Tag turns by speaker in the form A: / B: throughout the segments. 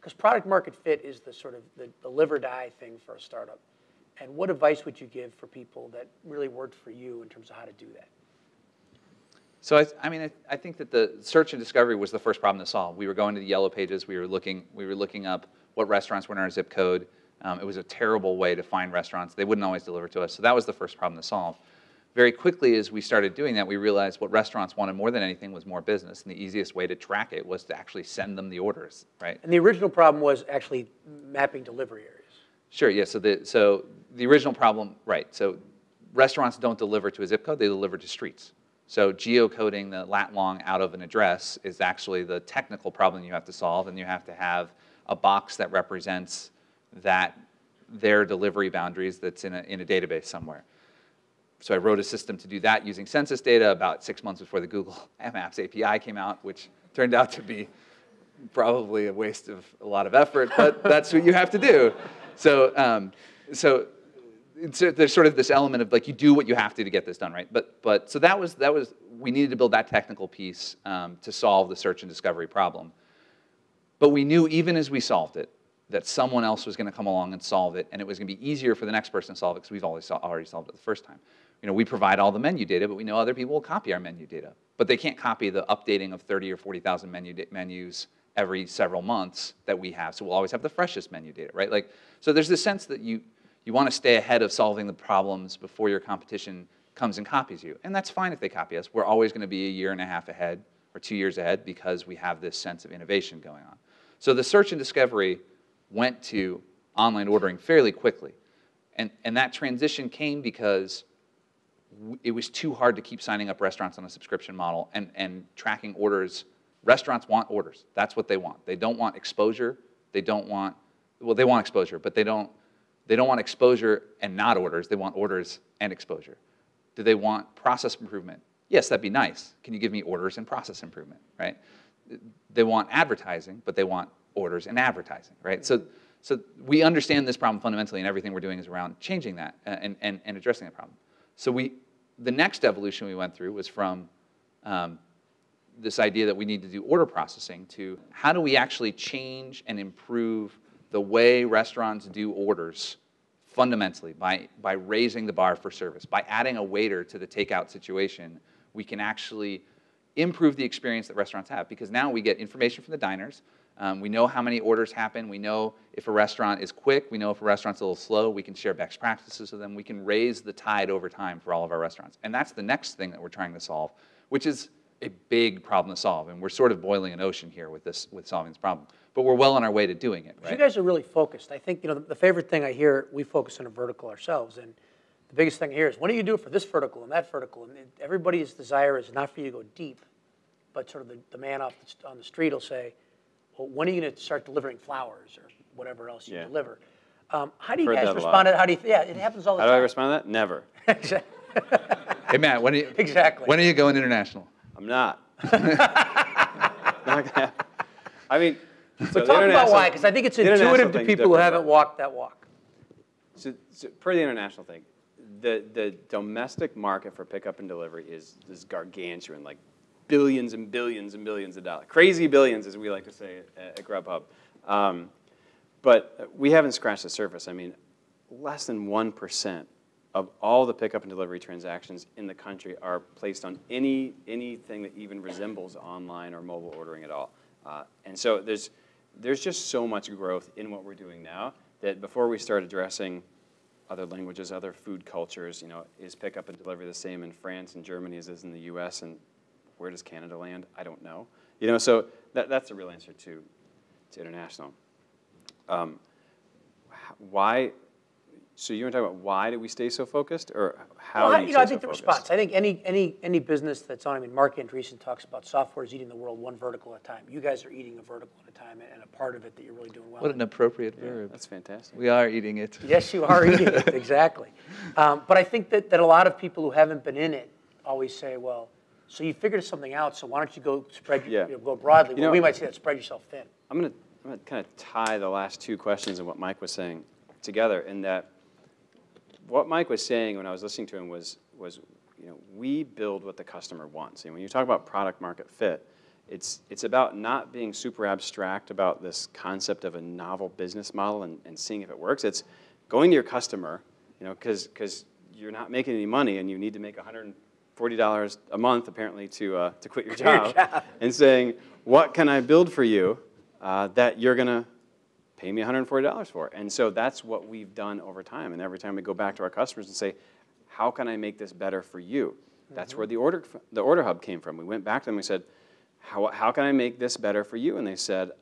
A: because product market fit is the sort of the live or die thing for a startup. And what advice would you give for people that really worked for you in terms of how to do that?
B: So I think that the search and discovery was the first problem to solve. We were going to the yellow pages. We were looking up what restaurants were in our zip code. It was a terrible way to find restaurants. They wouldn't always deliver to us. So that was the first problem to solve. Very quickly, as we started doing that, we realized what restaurants wanted more than anything was more business. And the easiest way to track it was to actually send them the orders, right?
A: And the original problem was actually mapping delivery areas.
B: Sure, yeah. So the original problem, right. So restaurants don't deliver to a zip code. They deliver to streets. So geocoding the lat long out of an address is actually the technical problem you have to solve, and you have to have a box that represents their delivery boundaries that's in a database somewhere. So I wrote a system to do that using census data about 6 months before the Google Maps API came out, which turned out to be probably a waste of a lot of effort, but that's what you have to do. So there's sort of this element of like you do what you have to get this done, right? But so that was we needed to build that technical piece to solve the search and discovery problem. But we knew even as we solved it that someone else was going to come along and solve it, and it was going to be easier for the next person to solve it because we've already solved it the first time. You know, we provide all the menu data, but we know other people will copy our menu data, but they can't copy the updating of 30 or 40,000 menus every several months that we have. So we'll always have the freshest menu data, right? Like, so there's this sense that you want to stay ahead of solving the problems before your competition comes and copies you. And that's fine if they copy us. We're always going to be a year and a half ahead or 2 years ahead because we have this sense of innovation going on. So the search and discovery went to online ordering fairly quickly. And that transition came because it was too hard to keep signing up restaurants on a subscription model and tracking orders. Restaurants want orders. That's what they want. They don't want exposure. They don't want, well, they want exposure, but they don't want exposure and not orders. They want orders and exposure. Do they want process improvement? Yes, that'd be nice. Can you give me orders and process improvement, right? They want advertising, but they want orders and advertising, right? So we understand this problem fundamentally, and everything we're doing is around changing that and addressing that problem. So the next evolution we went through was from this idea that we need to do order processing to how do we actually change and improve the way restaurants do orders fundamentally by raising the bar for service. By adding a waiter to the takeout situation, we can actually improve the experience that restaurants have, because now we get information from the diners. We know how many orders happen. We know if a restaurant is quick. We know if a restaurant's a little slow. We can share best practices with them. We can raise the tide over time for all of our restaurants. And that's the next thing that we're trying to solve, which is a big problem to solve. And we're sort of boiling an ocean here with solving this problem. But we're well on our way to doing it, right?
A: You guys are really focused. I think, the favorite thing I hear, we focus on a vertical ourselves. And the biggest thing I hear is, when do you do it for this vertical and that vertical? And everybody's desire is not for you to go deep, but sort of the man on the street will say, well, when are you going to start delivering flowers or whatever else you deliver? How do you guys respond to that? Yeah, it happens all the time.
C: How do I respond to that? Never.
B: Hey, Matt, when are you going international?
C: I'm not. Not gonna happen. I mean,
A: so talk about why, because I think it's intuitive to people who haven't walked that walk.
C: So per the international thing, the domestic market for pickup and delivery is gargantuan, like billions and billions and billions of dollars. Crazy billions, as we like to say at GrubHub. But we haven't scratched the surface. I mean, less than 1% of all the pickup and delivery transactions in the country are placed on anything that even resembles online or mobile ordering at all. And so there's just so much growth in what we're doing now that before we start addressing other languages, other food cultures, is pickup and delivery the same in France and Germany as it is in the US, and where does Canada land? I don't know. So that's the real answer to international. Why? So you want to talk about why do we stay so focused, or how do you stay so focused?
A: I think the response. I think any business that's on. I mean, Mark Andreessen talks about software is eating the world one vertical at a time. You guys are eating a vertical at a time, and a part of it that you're really doing well.
B: What an appropriate verb.
C: That's fantastic.
B: We are eating it.
A: Yes, you are eating it, exactly. But I think that a lot of people who haven't been in it always say, well, so you figured something out, so why don't you go go broadly? Well, we might say that spread yourself thin.
C: I'm going to kind of tie the last two questions and what Mike was saying together, in that what Mike was saying when I was listening to him was we build what the customer wants. And when you talk about product market fit, it's about not being super abstract about this concept of a novel business model and seeing if it works. It's going to your customer, because you're not making any money and you need to make $140 a month apparently to quit your job, and saying, what can I build for you that you're going to pay me $140 for? And so that's what we've done over time. And every time we go back to our customers and say, how can I make this better for you? That's where the order hub came from. We went back to them and we said, how can I make this better for you? And they said,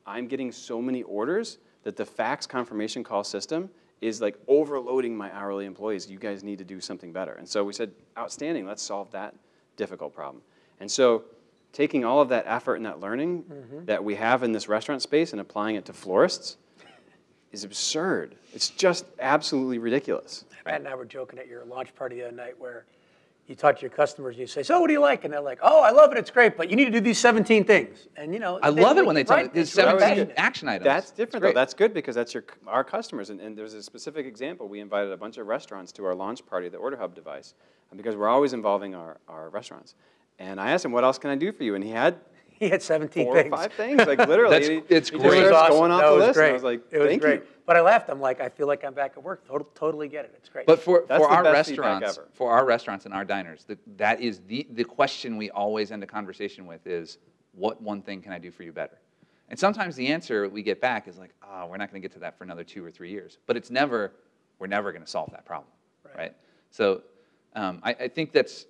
C: I'm getting so many orders that the fax confirmation call system is like overloading my hourly employees. You guys need to do something better. And so we said, outstanding, let's solve that difficult problem. And so taking all of that effort and that learning that we have in this restaurant space and applying it to florists is absurd. It's just absolutely ridiculous.
A: Matt and I were joking at your launch party the other night where you talk to your customers and you say, so what do you like? And they're like, oh, I love it, it's great, but you need to do these 17 things. And
B: I love it when they tell me there's 17
C: good.
B: action items.
C: That's different though. That's good because that's our customers. And there's a specific example. We invited a bunch of restaurants to our launch party, the Order Hub device, because we're always involving our restaurants. And I asked him, what else can I do for you? And he had
A: 17
C: 4
A: things.
C: or 5 things, like literally.
B: It's
C: he
B: great.
C: just starts
A: Awesome.
C: going off
A: That
C: the
A: was
C: list.
A: great.
C: And I was like,
A: it was
C: thank
A: great.
C: you.
A: But I laughed. I'm like, I feel like I'm back at work. Totally get it. It's great.
B: But for
C: That's the
B: our
C: best feedback
B: restaurants,
C: ever.
B: and our diners, that is the question we always end a conversation with is, what one thing can I do for you better? And sometimes the answer we get back is like, oh, we're not going to get to that for another 2 or 3 years. But it's never, we're never going to solve that problem, right? So I think that's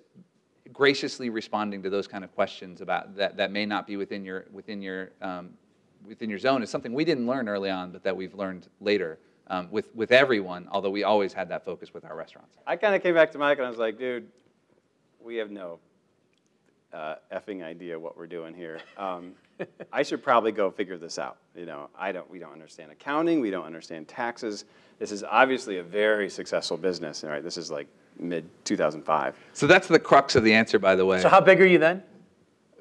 B: graciously responding to those kind of questions about that may not be within your zone is something we didn't learn early on, but that we've learned later with everyone, although we always had that focus with our restaurants.
C: I kind of came back to Mike and I was like, dude, we have no effing idea what we're doing here. I should probably go figure this out. We don't understand accounting. We don't understand taxes. This is obviously a very successful business. Right? This is like mid-2005.
B: So that's the crux of the answer, by the way.
A: So how big are you then?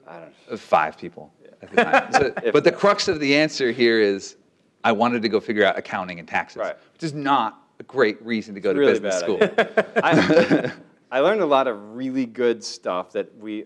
C: I don't know.
B: 5 people at the time. But the crux of the answer here is I wanted to go figure out accounting and taxes, which is not a great reason to go to
C: really
B: business school.
C: I learned a lot of really good stuff that we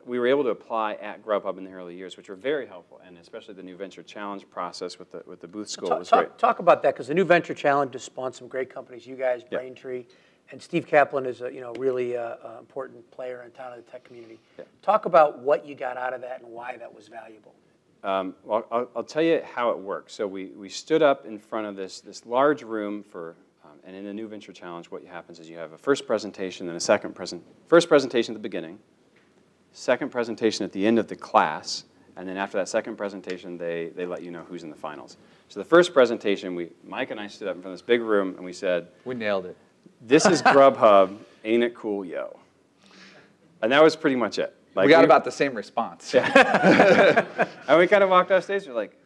C: were able to apply at Grub Hub in the early years, which were very helpful, and especially the New Venture Challenge process with the booth school was great.
A: Talk about that, because the New Venture Challenge has spawned some great companies. You guys, Braintree, and Steve Kaplan is a really important player in town in the tech community. Talk about what you got out of that and why that was valuable.
C: Well, I'll tell you how it works. So we stood up in front of this large room for, and in the New Venture Challenge, what happens is you have a first presentation and a first presentation at the beginning, second presentation at the end of the class, and then after that second presentation, they let you know who's in the finals. So the first presentation, Mike and I stood up in front of this big room, and we said,
B: we nailed it.
C: This is Grub Hub, ain't it cool, yo? And that was pretty much it. Like,
B: we got about the same response.
C: And we kind of walked off stage, and we're like,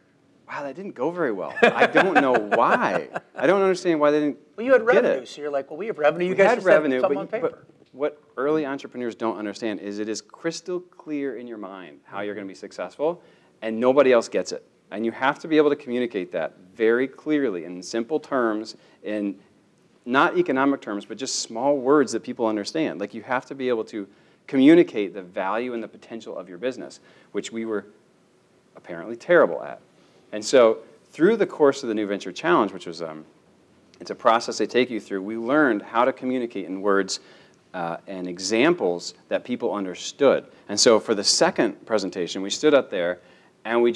C: wow, that didn't go very well. I don't know why. I don't understand why they didn't get it.
A: Well, you had revenue, so you're like, well, we have revenue. You guys
C: had
A: just
C: revenue,
A: something on paper.
C: but what early entrepreneurs don't understand is it is crystal clear in your mind how you're going to be successful, and nobody else gets it. And you have to be able to communicate that very clearly in simple terms, in not economic terms, but just small words that people understand. Like, you have to be able to communicate the value and the potential of your business, which we were apparently terrible at. And so through the course of the New Venture Challenge, which was it's a process they take you through, we learned how to communicate in words and examples that people understood. And so for the second presentation, we stood up there and we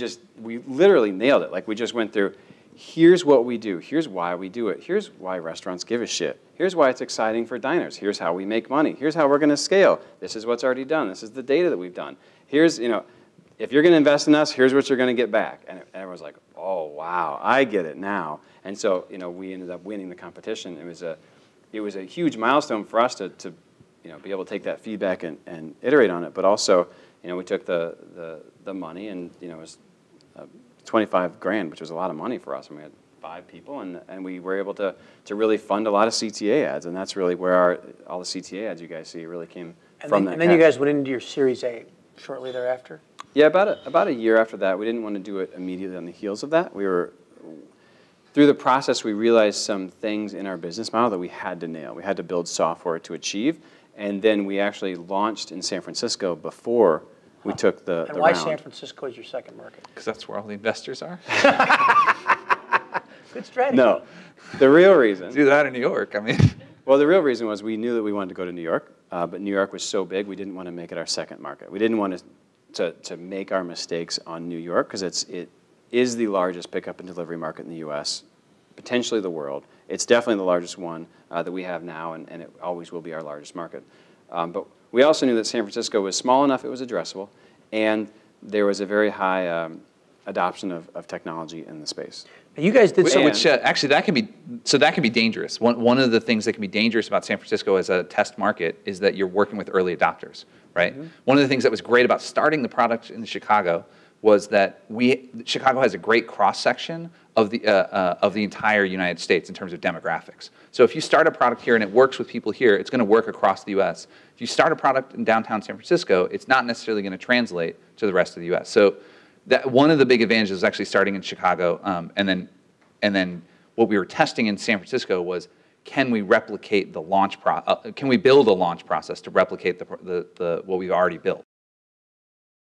C: literally nailed it. Like, we just went through, here's what we do. Here's why we do it. Here's why restaurants give a shit. Here's why it's exciting for diners. Here's how we make money. Here's how we're going to scale. This is what's already done. This is the data that we've done. Here's, if you're going to invest in us, here's what you're going to get back. And everyone's like, oh, wow, I get it now. And so, we ended up winning the competition. It was a huge milestone for us to be able to take that feedback and iterate on it. But also, we took the money, and it was $25,000, which was a lot of money for us. And we had 5 people, and we were able to really fund a lot of CTA ads, and that's really where all the CTA ads you guys see really came from.
A: And then you guys went into your Series A shortly thereafter?
C: Yeah, about a year after that. We didn't want to do it immediately on the heels of that. Through the process, we realized some things in our business model that we had to nail. We had to build software to achieve, and then we actually launched in San Francisco before we took the
A: And why
C: round.
A: San Francisco is your second market?
B: Because that's where all the investors are.
A: Good strategy.
C: No, the real reason.
B: Do that in New York. I mean,
C: Well, the real reason was we knew that we wanted to go to New York, but New York was so big we didn't want to make it our second market. We didn't want to make our mistakes on New York because it is the largest pickup and delivery market in the U.S., potentially the world. It's definitely the largest one that we have now, and it always will be our largest market. But we also knew that San Francisco was small enough it was addressable, and there was a very high adoption of technology in the space.
A: Now, you guys did some.
B: which actually that can be dangerous. One of the things that can be dangerous about San Francisco as a test market is that you're working with early adopters, right? One of the things that was great about starting the product in Chicago was that Chicago has a great cross section of the entire United States in terms of demographics. So if you start a product here and it works with people here, it's going to work across the U.S. If you start a product in downtown San Francisco, it's not necessarily going to translate to the rest of the U.S. So that one of the big advantages is actually starting in Chicago, and then what we were testing in San Francisco was, can we replicate the launch can we build a launch process to replicate what we've already built?